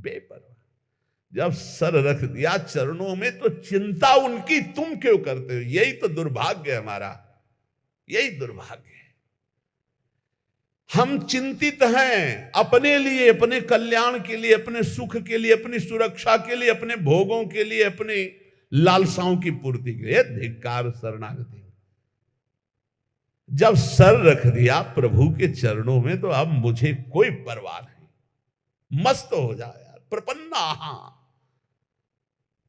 बेपरवाह। जब सर रख दिया चरणों में तो चिंता उनकी तुम क्यों करते हो? यही तो दुर्भाग्य है हमारा, यही दुर्भाग्य है। हम चिंतित हैं अपने लिए, अपने कल्याण के लिए, अपने सुख के लिए, अपनी सुरक्षा के लिए, अपने भोगों के लिए, अपने लालसाओं की पूर्ति के लिए। धिक्कार शरणागति। जब सर रख दिया प्रभु के चरणों में तो अब मुझे कोई परवाह नहीं। मस्त हो जाए यार। प्रपन्नाहा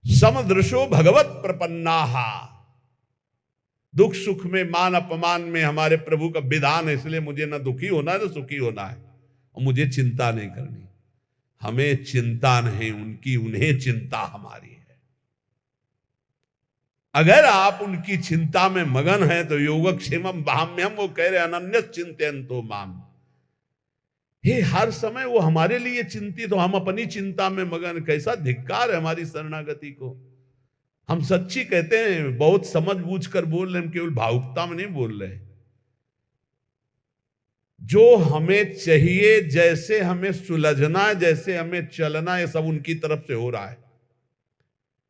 समदृशो भगवत प्रपन्नाहा। दुख सुख में, मान अपमान में हमारे प्रभु का विधान है, इसलिए मुझे ना दुखी होना है ना सुखी होना है, और मुझे चिंता नहीं करनी। हमें चिंता नहीं उनकी, उन्हें चिंता हमारी है। अगर आप उनकी चिंता में मगन हैं तो योगक्षेमम वहाम्यम, वो कह रहे अनन्य चिंतयन्तो माम। हे हर समय वो हमारे लिए चिंतित हो, हम अपनी चिंता में मगन। कैसा धिक्कार है हमारी शरणागति को। हम सच्ची कहते हैं, बहुत समझ बूझ कर बोल रहे हैं, केवल भावुकता में नहीं बोल रहे। जो हमें चाहिए, जैसे हमें सुलझना है, जैसे हमें चलना है, सब उनकी तरफ से हो रहा है।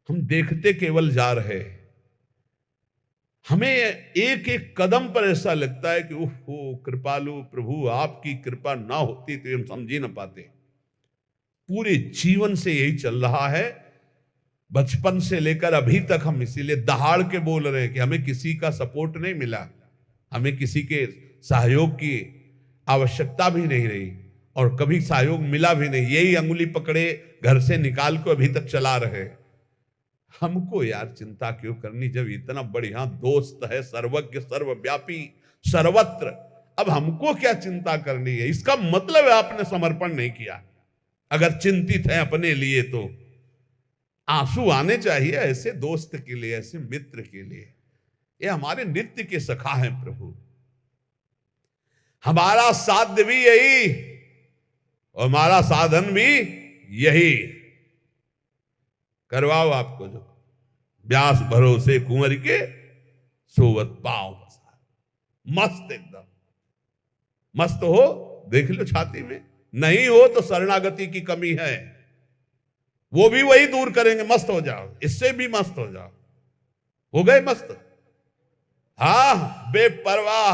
हम देखते केवल जा रहे हैं। हमें एक एक कदम पर ऐसा लगता है कि ओहो कृपालु प्रभु, आपकी कृपा ना होती तो हम समझ ही ना पाते। पूरे जीवन से यही चल रहा है, बचपन से लेकर अभी तक हम इसीलिए दहाड़ के बोल रहे हैं कि हमें किसी का सपोर्ट नहीं मिला, हमें किसी के सहयोग की आवश्यकता भी नहीं रही, और कभी सहयोग मिला भी नहीं। यही अंगुली पकड़े घर से निकाल को अभी तक चला रहे। हमको यार चिंता क्यों करनी, जब इतना बढ़िया दोस्त है, सर्वज्ञ सर्वव्यापी सर्वत्र। अब हमको क्या चिंता करनी है? इसका मतलब है आपने समर्पण नहीं किया। अगर चिंतित है अपने लिए तो आंसू आने चाहिए ऐसे दोस्त के लिए, ऐसे मित्र के लिए। ये हमारे नित्य के सखा हैं प्रभु। हमारा साध्य भी यही और हमारा साधन भी यही। करवाओ आपको जो व्यास भरोसे कुंवर के सोवत पाओ बसा। मस्त, एकदम मस्त हो, देख लो छाती में। नहीं हो तो शरणागति की कमी है, वो भी वही दूर करेंगे। मस्त हो जाओ, इससे भी मस्त हो जाओ। हो गए मस्त? हाँ, बेपरवाह।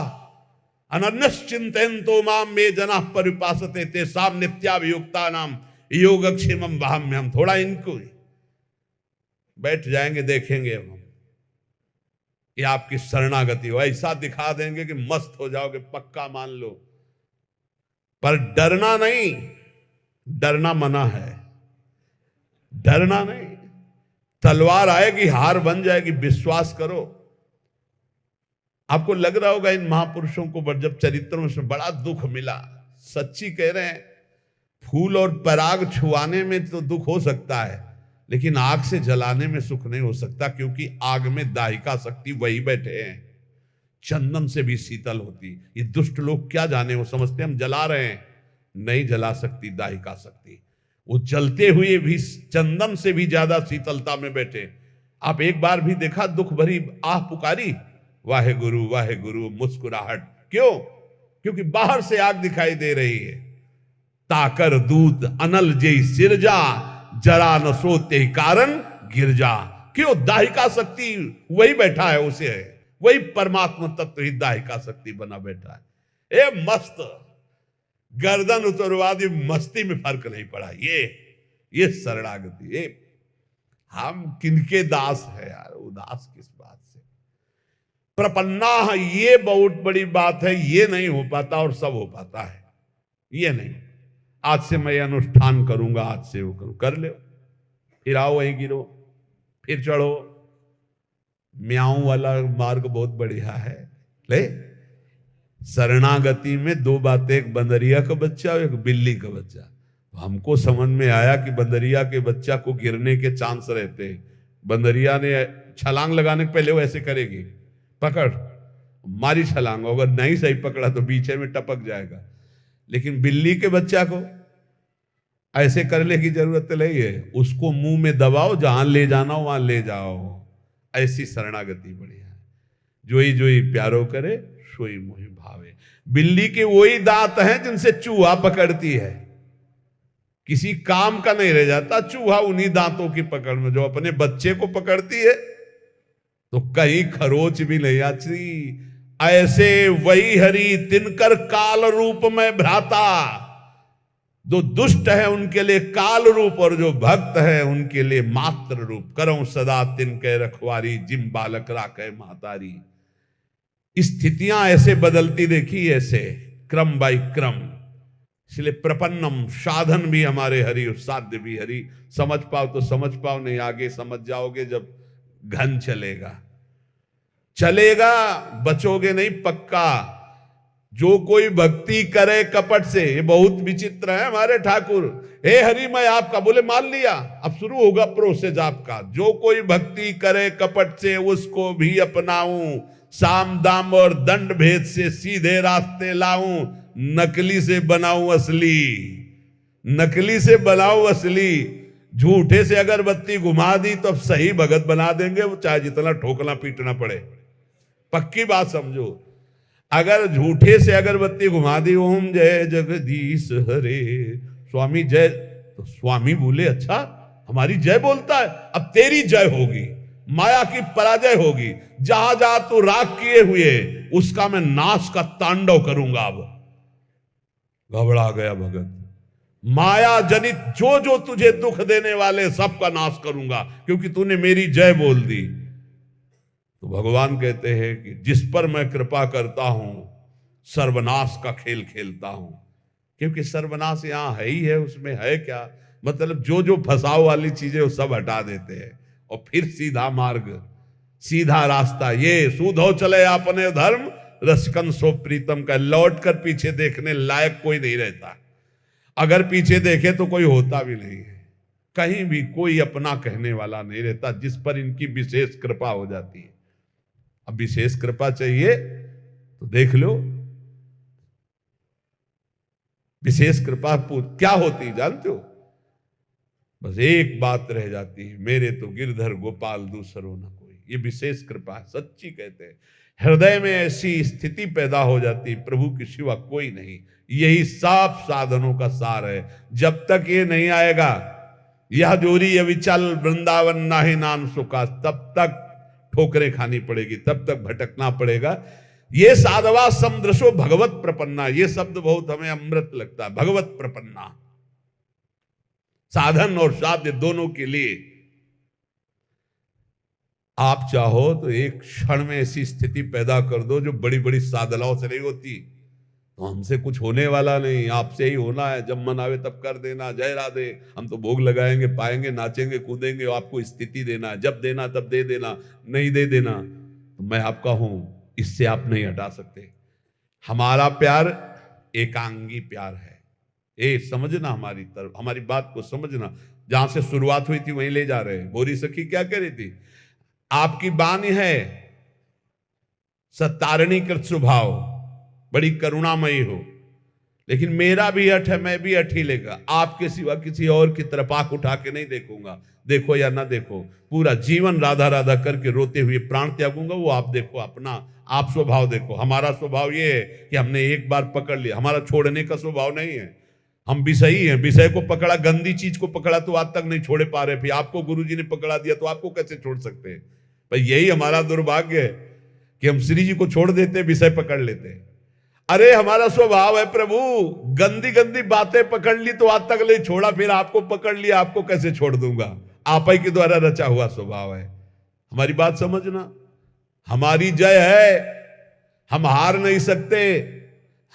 अनन्यश्चिन्तयन्तो माम मे जनाः परिपासते तेषां नित्याभियुक्तानां योगक्षेमं वहाम्यहम्। थोड़ा इनको बैठ जाएंगे, देखेंगे हम ये आपकी शरणागति हो। ऐसा दिखा देंगे कि मस्त हो जाओगे, पक्का मान लो। पर डरना नहीं, डरना मना है। डरना नहीं, तलवार आएगी हार बन जाएगी, विश्वास करो। आपको लग रहा होगा इन महापुरुषों को जब चरित्रों में बड़ा दुख मिला। सच्ची कह रहे हैं, फूल और पराग छुआने में तो दुख हो सकता है, लेकिन आग से जलाने में सुख नहीं हो सकता, क्योंकि आग में दाहिका शक्ति वही बैठे हैं। चंदन से भी शीतल होती। ये दुष्ट लोग क्या जाने, वो समझते हम जला रहे हैं। नहीं जला सकती दाहिका शक्ति। वो जलते हुए भी चंदन से भी ज्यादा शीतलता में बैठे। आप एक बार भी देखा दुख भरी आह पुकारी, वाहे गुरु मुस्कुराहट। क्यों? क्योंकि बाहर से आग दिखाई दे रही है। ताकर दूत अनल जय सिरजा, जरा न सोते कारण गिरजा। क्यों? दाहिका शक्ति वही बैठा है, उसे है वही परमात्मा तत्व ही दाहिका शक्ति बना बैठा है। ए मस्त, गर्दन उतरवा दी, मस्ती में फर्क नहीं पड़ा। ये शरणागति। ये हम किनके दास है यार, उदास किस बात से? प्रपन्ना, ये बहुत बड़ी बात है। ये नहीं हो पाता और सब हो पाता है। ये नहीं, आज से मैं अनुष्ठान करूंगा, आज से वो करूं, कर ले, फिर आओ वहीं गिरो, फिर चढ़ो। म्याऊं वाला मार्ग बहुत बढ़िया है। ले, शरणागति में दो बातें, एक बंदरिया का बच्चा और एक बिल्ली का बच्चा। हमको समझ में आया कि बंदरिया के बच्चा को गिरने के चांस रहते हैं। बंदरिया ने छलांग लगाने के पहले वो ऐसे करेगी, पकड़, मारी छलांग, अगर नहीं सही पकड़ा तो पीछे में टपक जाएगा। लेकिन बिल्ली के बच्चा को ऐसे करने की जरूरत नहीं है, उसको मुंह में दबाओ, जहां ले जाना हो वहां ले जाओ। ऐसी शरणागति बढ़िया है। जोई जोई प्यारो करे, सोई मोहि भावे। बिल्ली के वही दांत हैं जिनसे चूहा पकड़ती है, किसी काम का नहीं रह जाता चूहा उन्हीं दांतों की पकड़ में। जो अपने बच्चे को पकड़ती है तो कहीं खरोच भी नहीं आती। ऐसे वही हरि तिनकर काल रूप में भ्राता। जो दुष्ट है उनके लिए काल रूप और जो भक्त है उनके लिए मात्र रूप। करऊं सदा तिनके रखवारी जिम बालक राखे महतारी। स्थितियां ऐसे बदलती देखी, ऐसे क्रम बाई क्रम। इसलिए प्रपन्नम, साधन भी हमारे हरि और साध्य भी हरि। समझ पाओ तो समझ पाओ, नहीं आगे समझ जाओगे जब घन चलेगा। चलेगा, बचोगे नहीं पक्का। जो कोई भक्ति करे कपट से, ये बहुत विचित्र है हमारे ठाकुर। हे हरि मैं आपका, बोले मान लिया, अब शुरू होगा प्रोसेस आपका। जो कोई भक्ति करे कपट से उसको भी अपनाऊं, साम दाम और दंड भेद से सीधे रास्ते लाऊं, नकली से बनाऊं असली, नकली से बनाऊं असली। झूठे से अगरबत्ती घुमा दी तो अब सही भगत बना देंगे, वो चाहे जितना ठोकना पीटना पड़े। पक्की बात समझो, अगर झूठे से अगरबत्ती घुमा दी, ओम जय जगदीश हरे स्वामी जय, तो स्वामी बोले अच्छा हमारी जय बोलता है, अब तेरी जय होगी, माया की पराजय होगी। जहां जहां तू राग किए हुए उसका मैं नाश का तांडव करूंगा। अब घबरा गया भगत। माया जनित जो जो तुझे दुख देने वाले सबका नाश करूंगा, क्योंकि तूने मेरी जय बोल दी। तो भगवान कहते हैं कि जिस पर मैं कृपा करता हूं सर्वनाश का खेल खेलता हूं। क्योंकि सर्वनाश यहां है ही है, उसमें है क्या, मतलब जो जो फंसाव वाली चीजें वो सब हटा देते हैं और फिर सीधा मार्ग, सीधा रास्ता। ये सूधो चले अपने धर्म, रसकन सो प्रीतम का। लौट कर पीछे देखने लायक कोई नहीं रहता। अगर पीछे देखे तो कोई होता भी नहीं है, कहीं भी कोई अपना कहने वाला नहीं रहता, जिस पर इनकी विशेष कृपा हो जाती है। अब विशेष कृपा चाहिए तो देख लो, विशेष कृपा क्या होती है जानते हो? बस एक बात रह जाती है, मेरे तो गिरधर गोपाल दूसरो न कोई। ये विशेष कृपा है, सच्ची कहते हैं। हृदय में ऐसी स्थिति पैदा हो जाती, प्रभु के सिवा कोई नहीं। यही सब साधनों का सार है। जब तक ये नहीं आएगा, यह जोरी अविचल वृंदावन नाहि नाम सुखा, तब तक ठोकरें खानी पड़ेगी, तब तक भटकना पड़ेगा। ये साधवा समदृशो भगवत प्रपन्ना, ये शब्द बहुत हमें अमृत लगता है। भगवत प्रपन्ना, साधन और साध्य दोनों के लिए। आप चाहो तो एक क्षण में ऐसी स्थिति पैदा कर दो जो बड़ी बड़ी साधनाओं से नहीं होती। तो हमसे कुछ होने वाला नहीं, आपसे ही होना है। जब मन आवे तब कर देना, जय राधे। हम तो भोग लगाएंगे, पाएंगे, नाचेंगे, कूदेंगे, आपको स्थिति देना है। जब देना तब दे देना, नहीं दे देना तो मैं आपका हूं, इससे आप नहीं हटा सकते। हमारा प्यार एकांगी प्यार है। ए समझना, हमारी तरफ, हमारी बात को समझना। जहां से शुरुआत हुई थी वहीं ले जा रहे हैं। गोरी सखी क्या कह रही थी? आपकी बानी है सत्तारणी कृत स्वभाव, बड़ी करुणामयी हो, लेकिन मेरा भी हठ है, मैं भी हठ ही लेगा। आपके सिवा किसी और की तरफ आंख उठा के नहीं देखूंगा। देखो या ना देखो, पूरा जीवन राधा राधा करके रोते हुए प्राण त्यागूंगा, वो आप देखो। अपना आप स्वभाव देखो। हमारा स्वभाव ये है कि हमने एक बार पकड़ लिया, हमारा छोड़ने का स्वभाव नहीं है। हम विषयी हैं, विषय को पकड़ा, गंदी चीज को पकड़ा तो आज तक नहीं छोड़े पा रहे। फिर आपको गुरुजी ने पकड़ा दिया तो आपको कैसे छोड़ सकते हैं? भाई यही हमारा दुर्भाग्य है कि हम श्री जी को छोड़ देते, विषय पकड़ लेते। अरे हमारा स्वभाव है प्रभु, गंदी गंदी बातें पकड़ ली तो आज तक नहीं छोड़ा, फिर आपको पकड़ लिया, आपको कैसे छोड़ दूंगा? आप ही के द्वारा रचा हुआ स्वभाव है। हमारी बात समझना। हमारी जय है, हम हार नहीं सकते।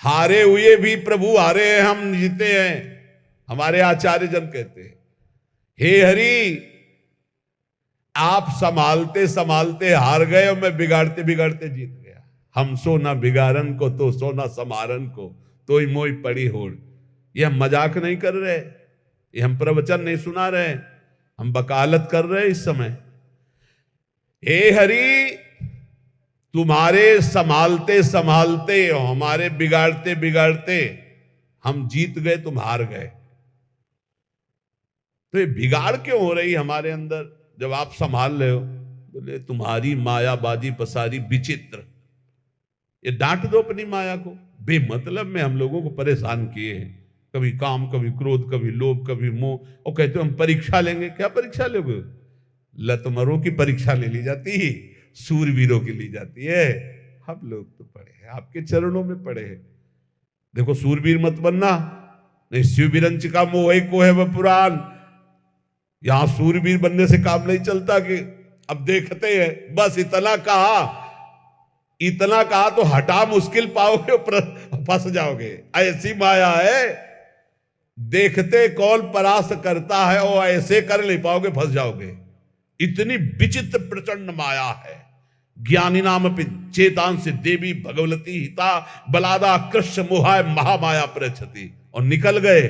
हारे हुए भी प्रभु हारे हैं, हम जीते हैं। हमारे आचार्य जन कहते हैं, हे हरि आप संभालते संभालते हार गए और मैं बिगाड़ते बिगाड़ते जीत गया। हम सो ना बिगाड़न को तो सो ना समारन को, तो ही मोई पड़ी होड़। ये हम मजाक नहीं कर रहे, ये हम प्रवचन नहीं सुना रहे, हम वकालत कर रहे इस समय। हे हरि तुम्हारे संभालते संभालते, हमारे बिगाड़ते बिगाड़ते हम जीत गए, तुम हार गए। तो ये बिगाड़ क्यों हो रही हमारे अंदर जब आप संभाल रहे हो? बोले तुम्हारी मायाबाजी पसारी विचित्र। ये डांट दो अपनी माया को। बेमतलब में हम लोगों को परेशान किए हैं। कभी काम, कभी क्रोध, कभी लोभ, कभी मोह, और कहते हो हम परीक्षा लेंगे। क्या परीक्षा लोगे? लतमरों की परीक्षा ले ली जाती है, सूरवीरों की ली जाती है। हम लोग तो पढ़े हैं, आपके चरणों में पढ़े हैं। देखो, सूरवीर मत बनना, नहीं शिव विरंच का मोह को है वह पुराण। यहां सूरवीर बनने से काम नहीं चलता कि अब देखते हैं, बस इतना कहा तो हटा मुश्किल पाओगे और फंस जाओगे। ऐसी माया है, देखते कौन परास्त करता है, और ऐसे कर नहीं पाओगे, फंस जाओगे। इतनी विचित्र प्रचंड माया है। ज्ञानी नाम चेतान से देवी भगवती हिता बलादा कृष्ण मोहाय महामाया प्रचति। और निकल गए,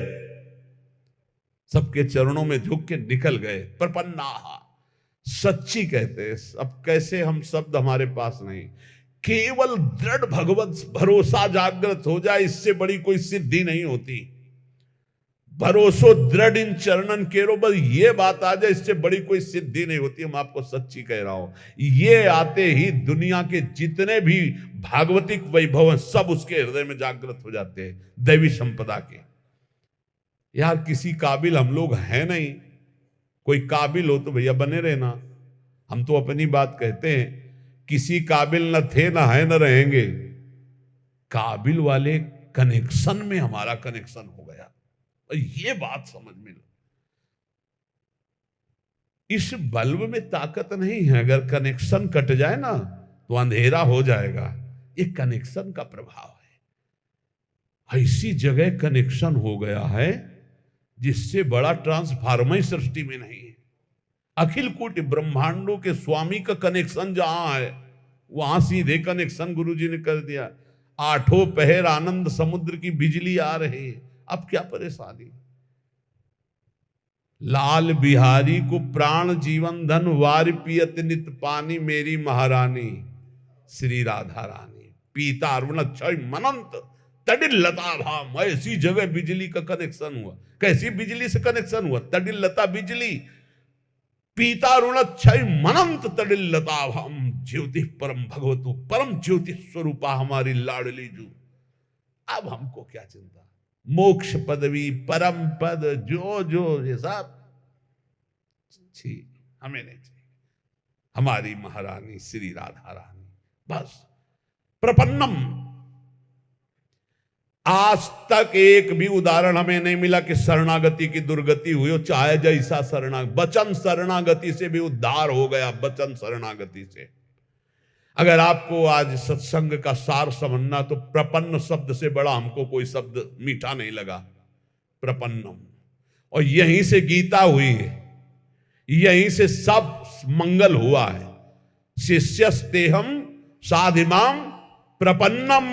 सबके चरणों में झुक के निकल गए। प्रपन्ना सच्ची कहते। अब कैसे हम शब्द हमारे पास नहीं, केवल दृढ़ भगवत भरोसा जागृत हो जाए, इससे बड़ी कोई सिद्धि नहीं होती। भरोसो दृढ़ इन चरणन केरो, बस ये बात आ जाए, इससे बड़ी कोई सिद्धि नहीं होती। हम आपको सच्ची कह रहा हूं, ये आते ही दुनिया के जितने भी भागवतिक वैभव हैं सब उसके हृदय में जागृत हो जाते हैं, दैवी संपदा के। यार किसी काबिल हम लोग हैं नहीं, कोई काबिल हो तो भैया बने रहना। हम तो अपनी बात कहते हैं, किसी काबिल न थे, न है, न रहेंगे। काबिल वाले कनेक्शन में हमारा कनेक्शन हो गया, ये बात समझ में लो। इस बल्ब में ताकत नहीं है, अगर कनेक्शन कट जाए ना तो अंधेरा हो जाएगा। ये कनेक्शन का प्रभाव है। ऐसी जगह कनेक्शन हो गया है जिससे बड़ा ट्रांसफार्मर सृष्टि में नहीं है। अखिल कोटि ब्रह्मांडों के स्वामी का कनेक्शन जहां है, वहां सीधे कनेक्शन गुरुजी ने कर दिया। आठों पहर आनंद समुद्र की बिजली आ रही है, अब क्या परेशानी। लाल बिहारी को प्राण जीवन धन वार पियत नित पानी, मेरी महारानी श्री राधा रानी। पीता अरुण क्षय मनंत तडिल लता भाम। ऐसी जगह बिजली का कनेक्शन हुआ। कैसी बिजली से कनेक्शन हुआ? तडिल लता बिजली। पीता अरुण क्षय मनंत तडिल लता भाम। ज्योति परम भगवतु परम ज्योति स्वरूपा हमारी लाडली जू। अब हमको क्या चिंता, मोक्ष पदवी परम पद जो जो ये सब छी हमें नहीं चाहिए। हमारी महारानी श्री राधा रानी बस। प्रपन्नम, आज तक एक भी उदाहरण हमें नहीं मिला कि शरणागति की दुर्गति हुई हो, चाहे जैसा वचन शरणागति से भी उद्धार हो गया। वचन शरणागति से अगर आपको आज सत्संग का सार समझना तो प्रपन्न शब्द से बड़ा हमको कोई शब्द मीठा नहीं लगा। प्रपन्नम, और यहीं से गीता हुई है, यहीं से सब मंगल हुआ है। शिष्यस्तेहम साधिमाम प्रपन्नम।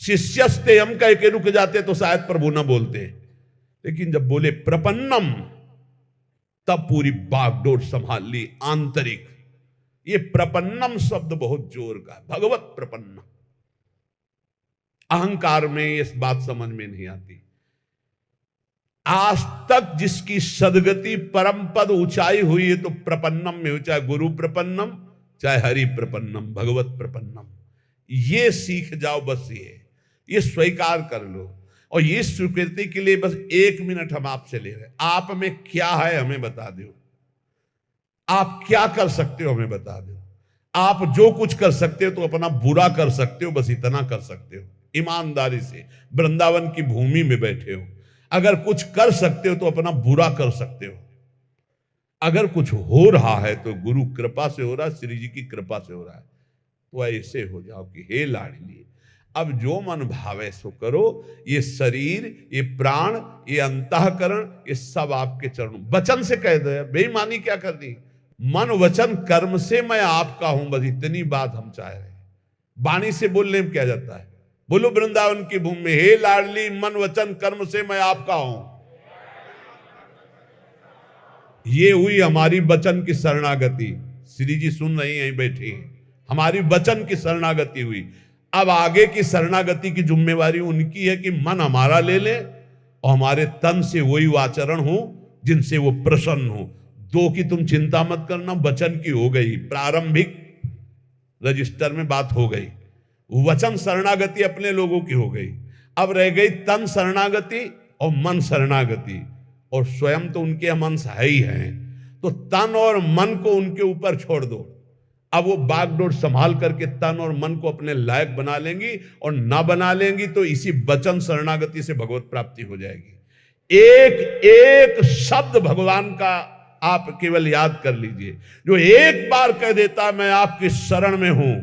शिष्यस्तेहम कह के रुक जाते तो शायद प्रभु न बोलते, लेकिन जब बोले प्रपन्नम तब पूरी बागडोर संभाल ली आंतरिक। ये प्रपन्नम शब्द बहुत जोर का है, भगवत प्रपन्न। अहंकार में इस बात समझ में नहीं आती। आज तक जिसकी सदगति परम पद ऊंचाई हुई है तो प्रपन्नम में हो, चाहे गुरु प्रपन्नम चाहे हरि प्रपन्नम, भगवत प्रपन्नम। ये सीख जाओ, बस ये स्वीकार कर लो। और ये स्वीकृति के लिए बस 1 मिनट हम आपसे ले रहे। आप में क्या है हमें बता दो, आप क्या कर सकते हो हमें बता दो। आप जो कुछ कर सकते हो तो अपना बुरा कर सकते हो, बस इतना कर सकते हो। ईमानदारी से वृंदावन की भूमि में बैठे हो, अगर कुछ कर सकते हो तो अपना बुरा कर सकते हो। अगर कुछ हो रहा है तो गुरु कृपा से हो रहा है, श्री जी की कृपा से हो रहा है। तो ऐसे हो जाओ कि हे लाडली, अब जो मन भावे सो करो। ये शरीर, ये प्राण, ये अंतःकरण, ये सब आपके चरणों। वचन से कह दो, बेईमानी क्या कर दी। मन वचन कर्म से मैं आपका हूं, बस इतनी बात हम चाह रहे हैं। वाणी से बोलने में क्या जाता है। बोलो वृंदावन की भूमि में, हे लाडली मन वचन कर्म से मैं आपका हूं। ये हुई हमारी वचन की शरणागति। श्री जी सुन रही हैं बैठी, हमारी वचन की शरणागति हुई। अब आगे की शरणागति की जिम्मेवारी उनकी है कि मन हमारा ले ले और हमारे तन से वही आचरण हो जिनसे वो प्रसन्न हो। दो की तुम चिंता मत करना, वचन की हो गई, प्रारंभिक रजिस्टर में बात हो गई। वचन शरणागति अपने लोगों की हो गई। अब रह गई तन शरणागति और मन शरणागति, और स्वयं तो उनके हम अंश है ही हैं, तो तन और मन को उनके ऊपर छोड़ दो। अब वो बागडोर संभाल करके तन और मन को अपने लायक बना लेंगी, और ना बना लेंगी तो इसी वचन शरणागति से भगवत प्राप्ति हो जाएगी। एक एक शब्द भगवान का आप केवल याद कर लीजिए, जो एक बार कह देता मैं आपकी शरण में हूं,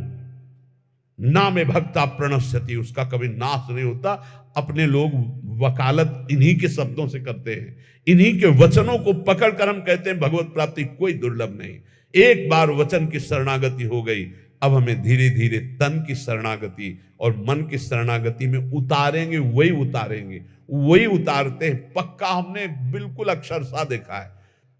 ना में भक्ता प्रणश्यति, उसका कभी नाश नहीं होता। अपने लोग वकालत इन्हीं के शब्दों से करते हैं, इन्हीं के वचनों को पकड़कर हम कहते हैं भगवत प्राप्ति कोई दुर्लभ नहीं। एक बार वचन की शरणागति हो गई, अब हमें धीरे धीरे तन की शरणागति और मन की शरणागति में उतारेंगे, वही उतारते हैं। पक्का हमने बिल्कुल अक्षरशः देखा है।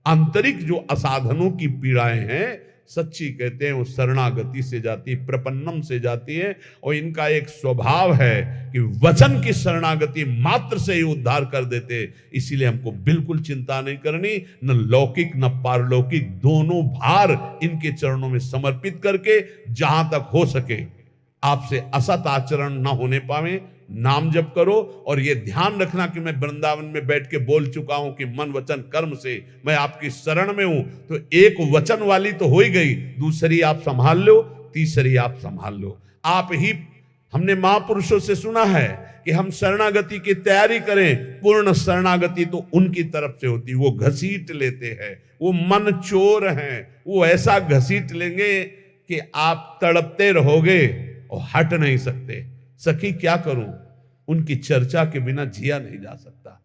आंतरिक जो असाधनों की पीड़ाएं हैं, सच्ची कहते हैं वो शरणागति से जाती, प्रपन्नम से जाती है, और इनका एक स्वभाव है कि वचन की शरणागति मात्र से ही उद्धार कर देते। इसीलिए हमको बिल्कुल चिंता नहीं करनी, न लौकिक न पारलौकिक, दोनों भार इनके चरणों में समर्पित करके जहां तक हो सके आपसे असत आचरण न होने पावे, नाम जप करो। और ये ध्यान रखना कि मैं वृंदावन में बैठ के बोल चुका हूं कि मन वचन कर्म से मैं आपकी शरण में हूं, तो एक वचन वाली तो हो ही गई, दूसरी आप संभाल लो, तीसरी आप संभाल लो। आप ही, हमने महापुरुषों से सुना है कि हम शरणागति की तैयारी करें, पूर्ण शरणागति तो उनकी तरफ से होती, वो घसीट लेते हैं, वो मन चोर हैं, वो ऐसा घसीट लेंगे कि आप तड़पते रहोगे और हट नहीं सकते। सखी क्या करूं, उनकी चर्चा के बिना जिया नहीं जा सकता,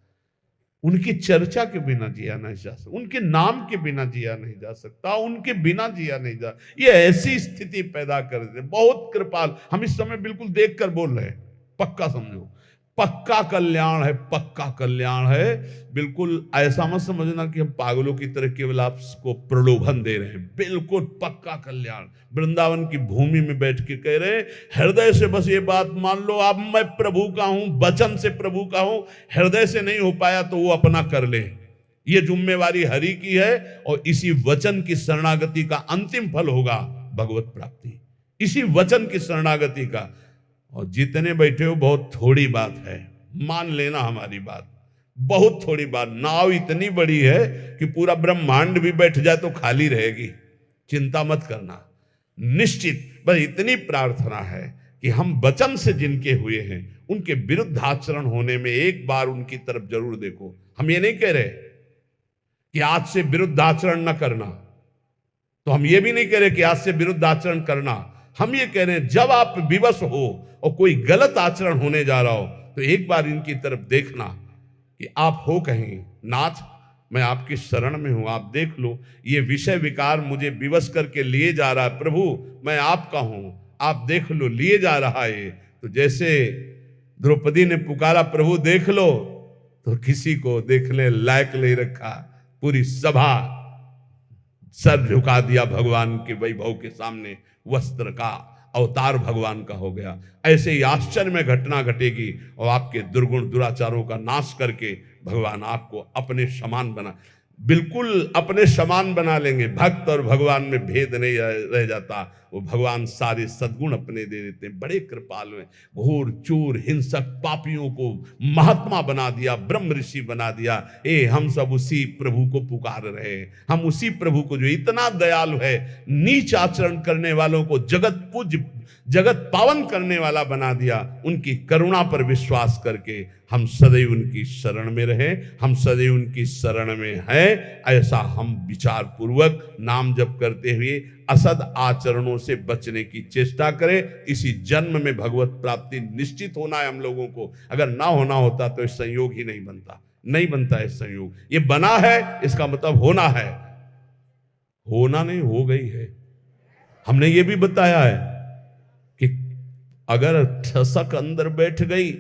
उनकी चर्चा के बिना जिया नहीं जा सकता, उनके नाम के बिना जिया नहीं जा सकता, उनके बिना जिया नहीं जा। ये ऐसी स्थिति पैदा कर देते, बहुत कृपाल। हम इस समय बिल्कुल देख कर बोल रहे हैं, पक्का समझो, पक्का कल्याण है, पक्का कल्याण है। बिल्कुल ऐसा मत समझना कि हम पागलों की तरह केवल आपको प्रलोभन दे रहे हैं, बिल्कुल पक्का कल्याण। वृंदावन की भूमि में बैठ के कह रहे हैं, हृदय से बस ये बात मान लो, अब मैं प्रभु का हूं, वचन से प्रभु का हूं। हृदय से नहीं हो पाया तो वो अपना कर ले, ये जिम्मेवारी हरि की है, और इसी वचन की शरणागति का अंतिम फल होगा भगवत प्राप्ति, इसी वचन की शरणागति का। और जितने बैठे हो बहुत थोड़ी बात है, मान लेना हमारी बात, बहुत थोड़ी बात। नाव इतनी बड़ी है कि पूरा ब्रह्मांड भी बैठ जाए तो खाली रहेगी, चिंता मत करना। निश्चित बस इतनी प्रार्थना है कि हम वचन से जिनके हुए हैं उनके विरुद्ध आचरण होने में एक बार उनकी तरफ जरूर देखो। हम ये नहीं कह रहे कि आज से विरुद्ध आचरण न करना, तो हम ये भी नहीं कह रहे कि आज से विरुद्ध आचरण करना। हम ये कह रहे हैं जब आप विवश हो और कोई गलत आचरण होने जा रहा हो तो एक बार इनकी तरफ देखना कि आप हो कहीं, नाथ मैं आपकी शरण में हूं, आप देख लो, ये विषय विकार मुझे विवश करके लिए जा रहा है, प्रभु मैं आपका हूं, आप देख लो, लिए जा रहा है। तो जैसे द्रौपदी ने पुकारा प्रभु देख लो, तो किसी को देखने लायक नहीं रखा, पूरी सभा सर झुका दिया भगवान के वैभव के सामने, वस्त्र का अवतार भगवान का हो गया। ऐसे ही आश्चर्य में घटना घटेगी और आपके दुर्गुण दुराचारों का नाश करके भगवान आपको अपने समान बना, बिल्कुल अपने समान बना लेंगे। भक्त और भगवान में भेद नहीं रह जाता, वो भगवान सारे सद्गुण अपने दे देते हैं, बड़े कृपालु हैं। घोर चोर हिंसक पापियों को महात्मा बना दिया, ब्रह्म ऋषि बना दिया। हम सब उसी प्रभु को पुकार रहे हैं, हम उसी प्रभु को जो इतना दयालु है, नीच आचरण करने वालों को जगत पूज्य जगत पावन करने वाला बना दिया। उनकी करुणा पर विश्वास करके हम सदैव उनकी शरण में रहें, हम सदैव उनकी शरण में हैं, ऐसा हम विचार पूर्वक नाम जप करते हुए असद आचरणों से बचने की चेष्टा करें। इसी जन्म में भगवत प्राप्ति निश्चित होना है हम लोगों को। अगर ना होना होता तो इस संयोग ही नहीं बनता, नहीं बनता है संयोग। ये बना है इसका मतलब होना है, होना नहीं हो गई है। हमने ये भी बताया है कि अगर ठसक अंदर बैठ गई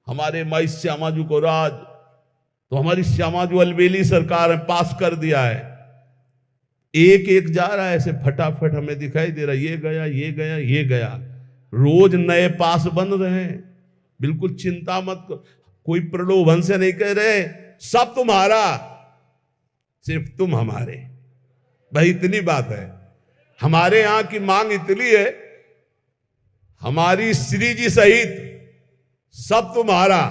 हमारे माई श्यामाजू को राज, तो हमारी श्यामाजू अलबेली सरकार ने पास कर दिया है। एक एक जा रहा है ऐसे फटाफट, हमें दिखाई दे रहा है, ये गया ये गया ये गया, रोज नए पास बन रहे हैं। बिल्कुल चिंता मत करो, कोई प्रलोभन से नहीं कह रहे सब तुम्हारा, सिर्फ तुम हमारे, भाई इतनी बात है। हमारे यहां की मांग इतनी है, हमारी श्री जी सहित सब तुम्हारा,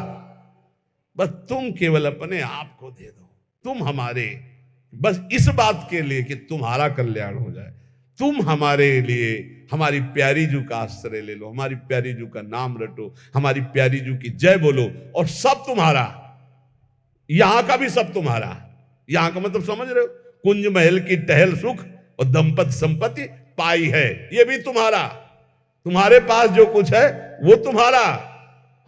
बस तुम केवल अपने आप को दे दो, तुम हमारे, बस इस बात के लिए कि तुम्हारा कल्याण हो जाए। तुम हमारे लिए हमारी प्यारी जू का आश्रय ले लो, हमारी प्यारी जू का नाम रटो, हमारी प्यारी जू की जय बोलो, और सब तुम्हारा, यहां का भी सब तुम्हारा। यहां का मतलब समझ रहे हो, कुंज महल की टहल सुख और दंपत संपत्ति पाई है, ये भी तुम्हारा। तुम्हारे पास जो कुछ है वो तुम्हारा,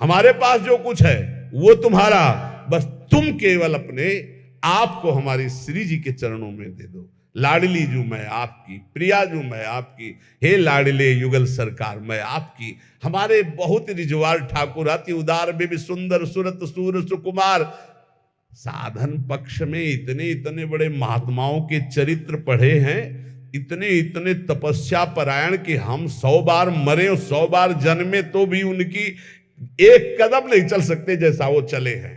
हमारे पास जो कुछ है वो तुम्हारा, बस तुम केवल अपने आप को हमारी श्री जी के चरणों में दे दो। लाडली जू मैं आपकी, प्रिया जू मैं आपकी, हे लाडले युगल सरकार मैं आपकी। हमारे बहुत रिजवार ठाकुर अति उदार भी सुंदर सुरत सूर सुकुमार। साधन पक्ष में इतने इतने बड़े महात्माओं के चरित्र पढ़े हैं, इतने इतने तपस्या परायण कि हम 100 बार मरे और 100 बार जन्मे तो भी उनकी एक कदम नहीं चल सकते जैसा वो चले हैं।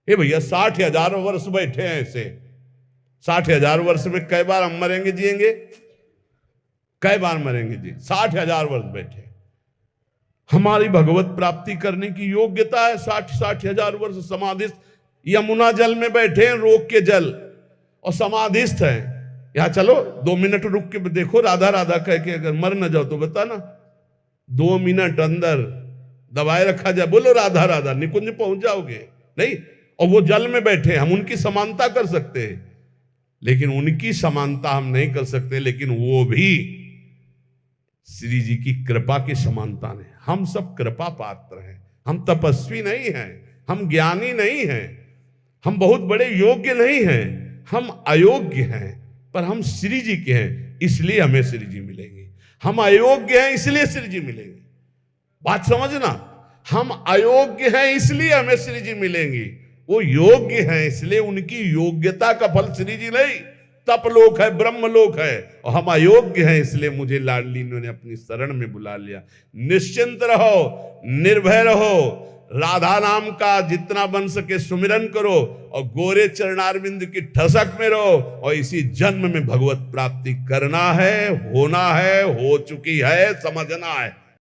हे भैया 60,000 वर्ष बैठे हैं ऐसे, 60,000 वर्ष में कई बार हम मरेंगे जिएंगे, कई बार मरेंगे जी, 60,000 वर्ष बैठे। हमारी भगवत प्राप्ति करने की योग्यता है 60,000 वर्ष समाधिस्थ। यमुना जल में बैठे हैं, रोक के जल, और समाधिस्थ हैं। यहां चलो 2 मिनट रुक के देखो, राधा राधा कह के अगर मर न जाओ तो बताना, 2 मिनट अंदर दबाए रखा जाए, बोलो राधा राधा, निकुंज पहुंच जाओगे नहीं। और वो जल में बैठे, हम उनकी समानता कर सकते हैं, लेकिन उनकी समानता हम नहीं कर सकते, लेकिन वो भी श्री जी की कृपा की समानता ने। हम सब कृपा पात्र हैं, हम तपस्वी नहीं हैं, हम ज्ञानी नहीं हैं, हम बहुत बड़े योग्य नहीं हैं, हम अयोग्य हैं, पर हम श्री जी के हैं इसलिए हमें श्री जी मिलेंगे। हम अयोग्य हैं इसलिए श्री जी मिलेंगे। बात समझना, हम अयोग्य हैं इसलिए हमें श्री जी मिलेंगी, वो योग्य हैं इसलिए उनकी योग्यता का फल श्री जी नहीं, तपलोक है, ब्रह्मलोक है। और हम अयोग्य हैं इसलिए मुझे लाडली ने अपनी शरण में बुला लिया। निश्चिंत रहो, निर्भय रहो, राधा नाम का जितना बन सके सुमिरन करो, और गोरे चरणारविंद की ठसक में रहो, और इसी जन्म में भगवत प्राप्ति करना है, होना है, हो चुकी है, समझना है।